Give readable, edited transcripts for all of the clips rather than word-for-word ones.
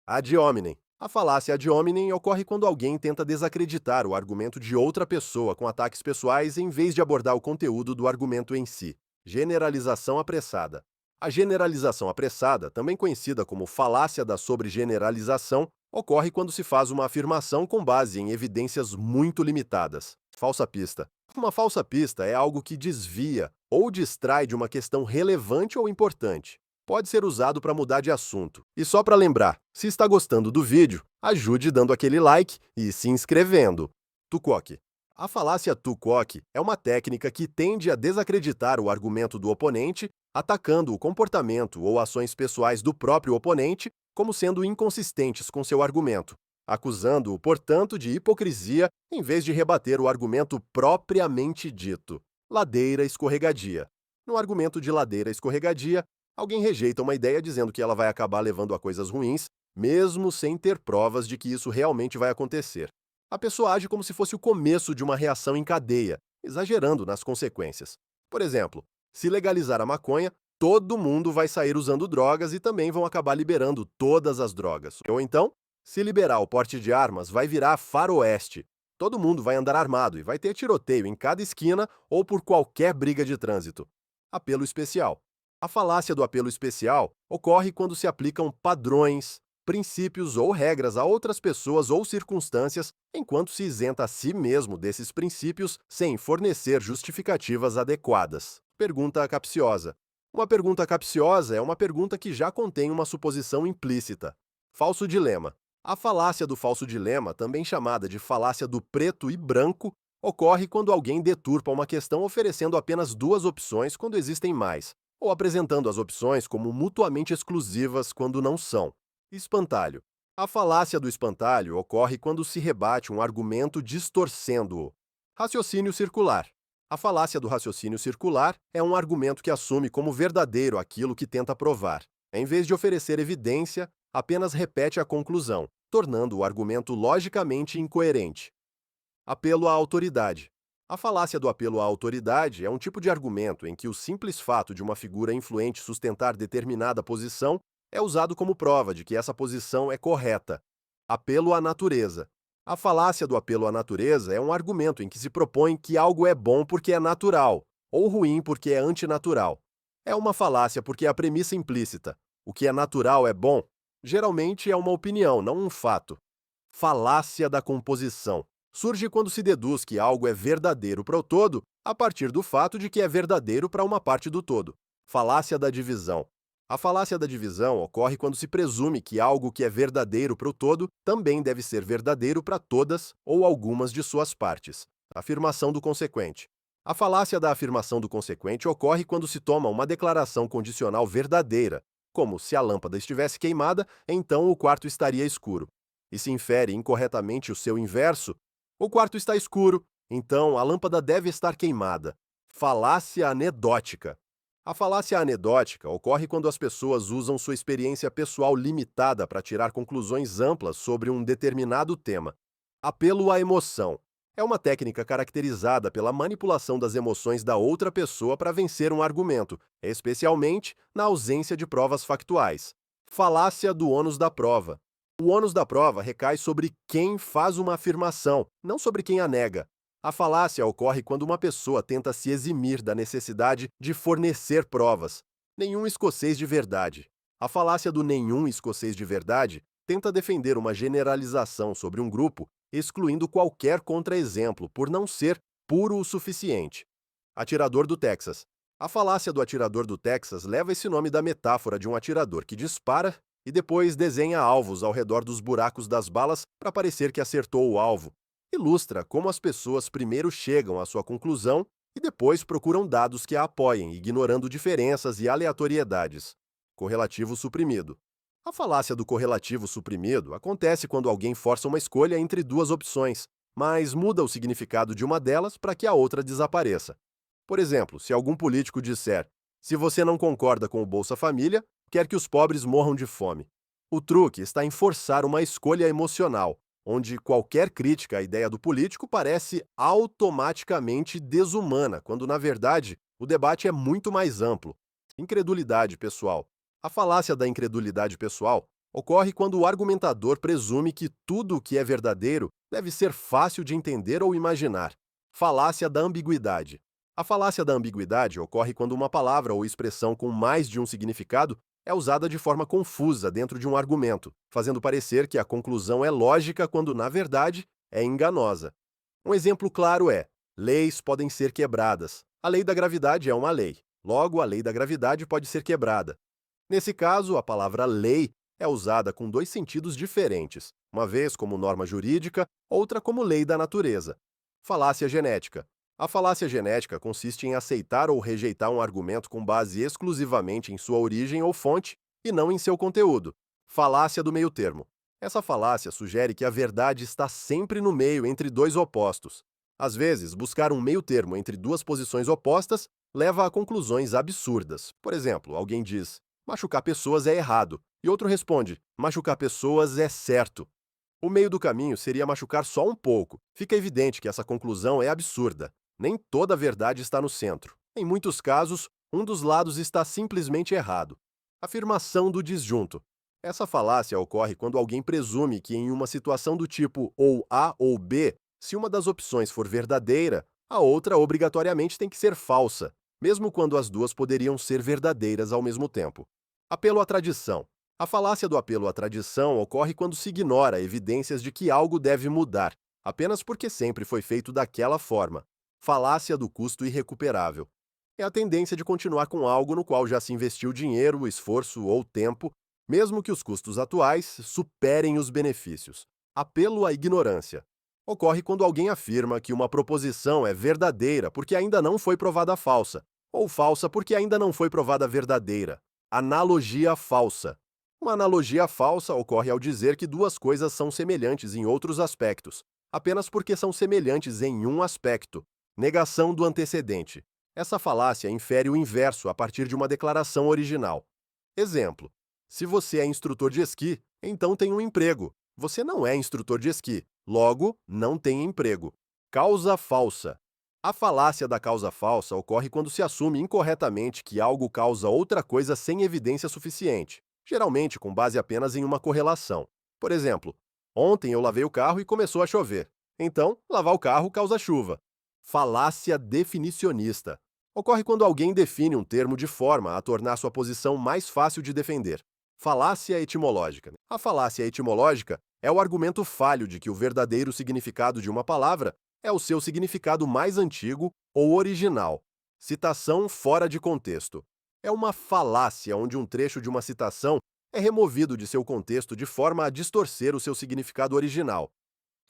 Ad hominem. A falácia ad hominem ocorre quando alguém tenta desacreditar o argumento de outra pessoa com ataques pessoais em vez de abordar o conteúdo do argumento em si. Generalização apressada. A generalização apressada, também conhecida como falácia da sobregeneralização, ocorre quando se faz uma afirmação com base em evidências muito limitadas. Falsa pista. Uma falsa pista é algo que desvia ou distrai de uma questão relevante ou importante. Pode ser usado para mudar de assunto. E só para lembrar, se está gostando do vídeo, ajude dando aquele like e se inscrevendo. Tucoque. A falácia Tucoque é uma técnica que tende a desacreditar o argumento do oponente, atacando o comportamento ou ações pessoais do próprio oponente como sendo inconsistentes com seu argumento, acusando-o, portanto, de hipocrisia em vez de rebater o argumento propriamente dito. Ladeira escorregadia. No argumento de ladeira escorregadia, alguém rejeita uma ideia dizendo que ela vai acabar levando a coisas ruins, mesmo sem ter provas de que isso realmente vai acontecer. A pessoa age como se fosse o começo de uma reação em cadeia, exagerando nas consequências. Por exemplo, se legalizar a maconha, todo mundo vai sair usando drogas e também vão acabar liberando todas as drogas. Ou então, se liberar o porte de armas, vai virar faroeste. Todo mundo vai andar armado e vai ter tiroteio em cada esquina ou por qualquer briga de trânsito. Apelo especial. A falácia do apelo especial ocorre quando se aplicam padrões, princípios ou regras a outras pessoas ou circunstâncias, enquanto se isenta a si mesmo desses princípios sem fornecer justificativas adequadas. Pergunta capciosa. Uma pergunta capciosa é uma pergunta que já contém uma suposição implícita. Falso dilema. A falácia do falso dilema, também chamada de falácia do preto e branco, ocorre quando alguém deturpa uma questão oferecendo apenas duas opções quando existem mais, ou apresentando as opções como mutuamente exclusivas quando não são. Espantalho. A falácia do espantalho ocorre quando se rebate um argumento distorcendo-o. Raciocínio circular. A falácia do raciocínio circular é um argumento que assume como verdadeiro aquilo que tenta provar. Em vez de oferecer evidência, apenas repete a conclusão, tornando o argumento logicamente incoerente. Apelo à autoridade. A falácia do apelo à autoridade é um tipo de argumento em que o simples fato de uma figura influente sustentar determinada posição é usado como prova de que essa posição é correta. Apelo à natureza. A falácia do apelo à natureza é um argumento em que se propõe que algo é bom porque é natural, ou ruim porque é antinatural. É uma falácia porque é a premissa implícita. O que é natural é bom. Geralmente é uma opinião, não um fato. Falácia da composição. Surge quando se deduz que algo é verdadeiro para o todo a partir do fato de que é verdadeiro para uma parte do todo. Falácia da divisão. A falácia da divisão ocorre quando se presume que algo que é verdadeiro para o todo também deve ser verdadeiro para todas ou algumas de suas partes. Afirmação do consequente. A falácia da afirmação do consequente ocorre quando se toma uma declaração condicional verdadeira, como se a lâmpada estivesse queimada, então o quarto estaria escuro. E se infere incorretamente o seu inverso, o quarto está escuro, então a lâmpada deve estar queimada. Falácia anedótica. A falácia anedótica ocorre quando as pessoas usam sua experiência pessoal limitada para tirar conclusões amplas sobre um determinado tema. Apelo à emoção. É uma técnica caracterizada pela manipulação das emoções da outra pessoa para vencer um argumento, especialmente na ausência de provas factuais. Falácia do ônus da prova. O ônus da prova recai sobre quem faz uma afirmação, não sobre quem a nega. A falácia ocorre quando uma pessoa tenta se eximir da necessidade de fornecer provas. Nenhum escocês de verdade. A falácia do nenhum escocês de verdade tenta defender uma generalização sobre um grupo, excluindo qualquer contra-exemplo por não ser puro o suficiente. Atirador do Texas. A falácia do atirador do Texas leva esse nome da metáfora de um atirador que dispara e depois desenha alvos ao redor dos buracos das balas para parecer que acertou o alvo. Ilustra como as pessoas primeiro chegam à sua conclusão e depois procuram dados que a apoiem, ignorando diferenças e aleatoriedades. Correlativo suprimido. A falácia do correlativo suprimido acontece quando alguém força uma escolha entre duas opções, mas muda o significado de uma delas para que a outra desapareça. Por exemplo, se algum político disser: "Se você não concorda com o Bolsa Família, quer que os pobres morram de fome." O truque está em forçar uma escolha emocional, onde qualquer crítica à ideia do político parece automaticamente desumana, quando, na verdade, o debate é muito mais amplo. Incredulidade pessoal. A falácia da incredulidade pessoal Ocorre quando o argumentador presume que tudo o que é verdadeiro deve ser fácil de entender ou imaginar. Falácia da ambiguidade. A falácia da ambiguidade ocorre quando uma palavra ou expressão com mais de um significado é usada de forma confusa dentro de um argumento, fazendo parecer que a conclusão é lógica quando, na verdade, é enganosa. Um exemplo claro é: leis podem ser quebradas. A lei da gravidade é uma lei. Logo, a lei da gravidade pode ser quebrada. Nesse caso, a palavra lei é usada com dois sentidos diferentes, uma vez como norma jurídica, outra como lei da natureza. Falácia genética. A falácia genética consiste em aceitar ou rejeitar um argumento com base exclusivamente em sua origem ou fonte e não em seu conteúdo. Falácia do meio-termo. Essa falácia sugere que a verdade está sempre no meio entre dois opostos. Às vezes, buscar um meio-termo entre duas posições opostas leva a conclusões absurdas. Por exemplo, alguém diz: machucar pessoas é errado, e outro responde: machucar pessoas é certo. O meio do caminho seria machucar só um pouco. Fica evidente que essa conclusão é absurda. Nem toda a verdade está no centro. Em muitos casos, um dos lados está simplesmente errado. Afirmação do disjunto. Essa falácia ocorre quando alguém presume que, em uma situação do tipo ou A ou B, se uma das opções for verdadeira, a outra obrigatoriamente tem que ser falsa, mesmo quando as duas poderiam ser verdadeiras ao mesmo tempo. Apelo à tradição. A falácia do apelo à tradição ocorre quando se ignora evidências de que algo deve mudar, apenas porque sempre foi feito daquela forma. Falácia do custo irrecuperável. É a tendência de continuar com algo no qual já se investiu dinheiro, esforço ou tempo, mesmo que os custos atuais superem os benefícios. Apelo à ignorância. Ocorre quando alguém afirma que uma proposição é verdadeira porque ainda não foi provada falsa, ou falsa porque ainda não foi provada verdadeira. Analogia falsa. Uma analogia falsa ocorre ao dizer que duas coisas são semelhantes em outros aspectos, apenas porque são semelhantes em um aspecto. Negação do antecedente. Essa falácia infere o inverso a partir de uma declaração original. Exemplo: se você é instrutor de esqui, então tem um emprego. Você não é instrutor de esqui, logo, não tem emprego. Causa falsa. A falácia da causa falsa ocorre quando se assume incorretamente que algo causa outra coisa sem evidência suficiente, geralmente com base apenas em uma correlação. Por exemplo, ontem eu lavei o carro e começou a chover. Então, lavar o carro causa chuva. Falácia definicionista. Ocorre quando alguém define um termo de forma a tornar sua posição mais fácil de defender. Falácia etimológica. A falácia etimológica é o argumento falho de que o verdadeiro significado de uma palavra é o seu significado mais antigo ou original. Citação fora de contexto. É uma falácia onde um trecho de uma citação é removido de seu contexto de forma a distorcer o seu significado original.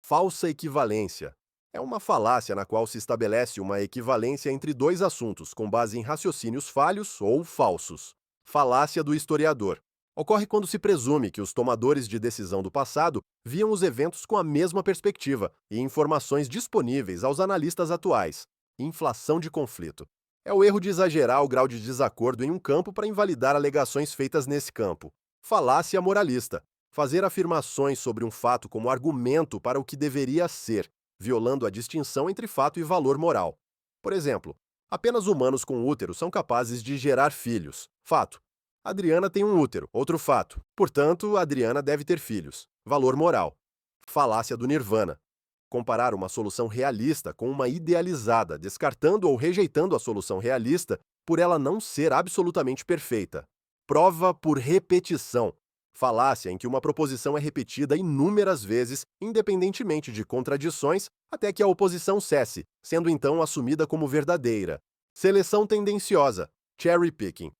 Falsa equivalência. É uma falácia na qual se estabelece uma equivalência entre dois assuntos com base em raciocínios falhos ou falsos. Falácia do historiador. Ocorre quando se presume que os tomadores de decisão do passado viam os eventos com a mesma perspectiva e informações disponíveis aos analistas atuais. Inflação de conflito. É o erro de exagerar o grau de desacordo em um campo para invalidar alegações feitas nesse campo. Falácia moralista. Fazer afirmações sobre um fato como argumento para o que deveria ser, violando a distinção entre fato e valor moral. Por exemplo, apenas humanos com útero são capazes de gerar filhos. Fato: Adriana tem um útero. Outro fato: portanto, Adriana deve ter filhos. Valor moral. Falácia do nirvana. Comparar uma solução realista com uma idealizada, descartando ou rejeitando a solução realista por ela não ser absolutamente perfeita. Prova por repetição. Falácia em que uma proposição é repetida inúmeras vezes, independentemente de contradições, até que a oposição cesse, sendo então assumida como verdadeira. Seleção tendenciosa, cherry picking.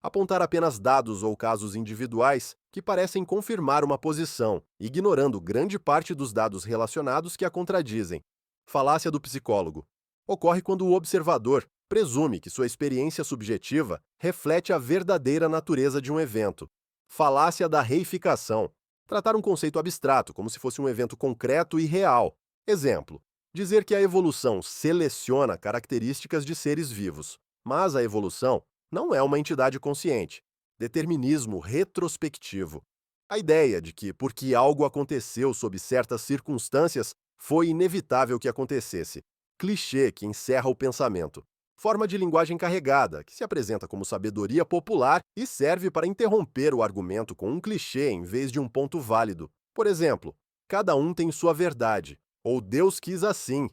Apontar apenas dados ou casos individuais que parecem confirmar uma posição, ignorando grande parte dos dados relacionados que a contradizem. Falácia do psicólogo. Ocorre quando o observador presume que sua experiência subjetiva reflete a verdadeira natureza de um evento. Falácia da reificação. Tratar um conceito abstrato como se fosse um evento concreto e real. Exemplo: dizer que a evolução seleciona características de seres vivos. Mas a evolução não é uma entidade consciente. Determinismo retrospectivo. A ideia de que, porque algo aconteceu sob certas circunstâncias, foi inevitável que acontecesse. Clichê que encerra o pensamento. Forma de linguagem carregada, que se apresenta como sabedoria popular e serve para interromper o argumento com um clichê em vez de um ponto válido. Por exemplo, cada um tem sua verdade, ou Deus quis assim.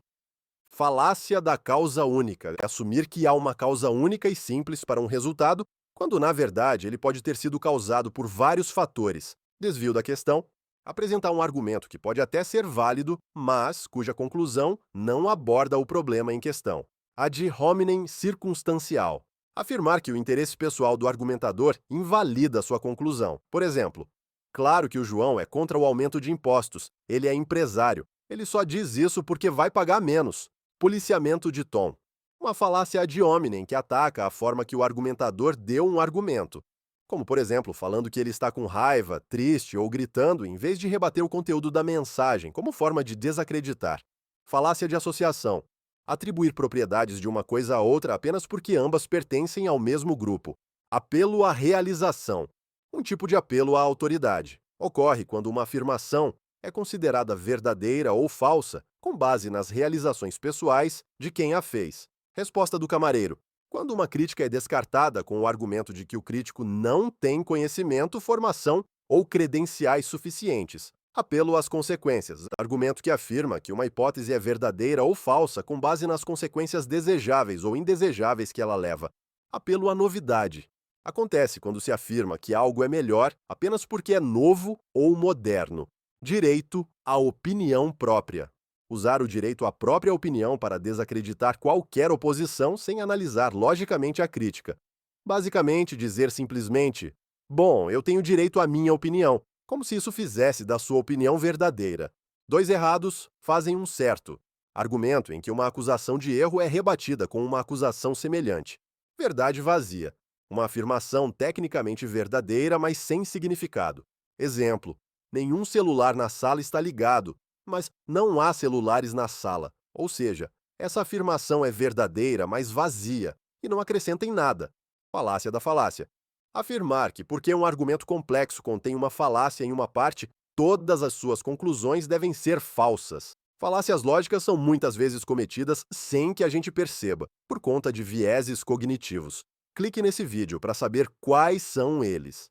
Falácia da causa única é assumir que há uma causa única e simples para um resultado, quando na verdade ele pode ter sido causado por vários fatores. Desvio da questão. Apresentar um argumento que pode até ser válido, mas cuja conclusão não aborda o problema em questão. Ad hominem circunstancial. Afirmar que o interesse pessoal do argumentador invalida sua conclusão. Por exemplo, claro que o João é contra o aumento de impostos, ele é empresário. Ele só diz isso porque vai pagar menos. Policiamento de tom. Uma falácia ad hominem que ataca a forma que o argumentador deu um argumento. Como, por exemplo, falando que ele está com raiva, triste ou gritando, em vez de rebater o conteúdo da mensagem, como forma de desacreditar. Falácia de associação. Atribuir propriedades de uma coisa a outra apenas porque ambas pertencem ao mesmo grupo. Apelo à realização. Um tipo de apelo à autoridade. Ocorre quando uma afirmação é considerada verdadeira ou falsa com base nas realizações pessoais de quem a fez. Resposta do camareiro. Quando uma crítica é descartada com o argumento de que o crítico não tem conhecimento, formação ou credenciais suficientes. Apelo às consequências. Argumento que afirma que uma hipótese é verdadeira ou falsa com base nas consequências desejáveis ou indesejáveis que ela leva. Apelo à novidade. Acontece quando se afirma que algo é melhor apenas porque é novo ou moderno. Direito à opinião própria. Usar o direito à própria opinião para desacreditar qualquer oposição sem analisar logicamente a crítica. Basicamente, dizer simplesmente: bom, eu tenho direito à minha opinião, como se isso fizesse da sua opinião verdadeira. Dois errados fazem um certo. Argumento em que uma acusação de erro é rebatida com uma acusação semelhante. Verdade vazia. Uma afirmação tecnicamente verdadeira, mas sem significado. Exemplo: nenhum celular na sala está ligado, mas não há celulares na sala. Ou seja, essa afirmação é verdadeira, mas vazia, e não acrescenta em nada. Falácia da falácia. Afirmar que porque um argumento complexo contém uma falácia em uma parte, todas as suas conclusões devem ser falsas. Falácias lógicas são muitas vezes cometidas sem que a gente perceba, por conta de vieses cognitivos. Clique nesse vídeo para saber quais são eles.